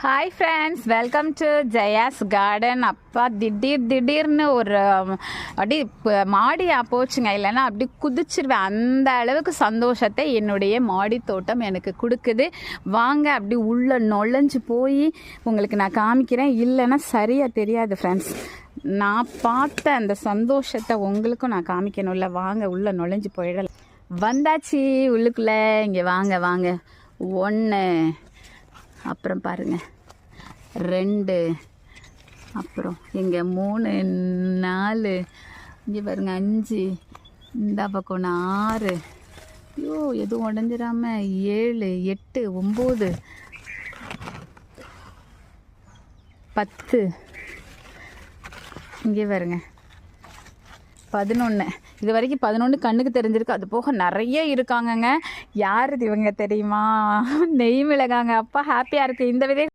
Hi friends, welcome to Jaya's garden. அப்பா திடீர்னு ஒரு அப்படி மாடியாக போச்சுங்க, இல்லைன்னா அப்படி குதிச்சிருவேன். அந்த அளவுக்கு சந்தோஷத்தை என்னுடைய மாடி தோட்டம் எனக்கு கொடுக்குது. வாங்க அப்படி உள்ள நுழைஞ்சு போய் உங்களுக்கு நான் காமிக்கிறேன். இல்லைன்னா சரியாக தெரியாது ஃப்ரெண்ட்ஸ். நான் பார்த்த அந்த சந்தோஷத்தை உங்களுக்கும் நான் காமிக்கணும்ல. வாங்க உள்ள நுழைஞ்சு போயிடலாம். வந்தாச்சு உள்ளுக்குள்ளே. இங்கே வாங்க வாங்க. 1, அப்புறம் பாருங்க 2, அப்புறம் இங்கே 3, 4, இங்கே பாருங்க 5, இந்த பக்கம் 6, ஐயோ எதுவும் உடஞ்சிடாம 7, 8, 9, 10, இங்கே பாருங்க 11. இது வரைக்கும் 11 கண்ணுக்கு தெரிஞ்சிருக்கு. அது போக நிறைய இருக்காங்கங்க. யார் இவங்க தெரியுமா? நெய் மிளகாங்க. அப்பா ஹாப்பியாக இருக்குது. இந்த விதை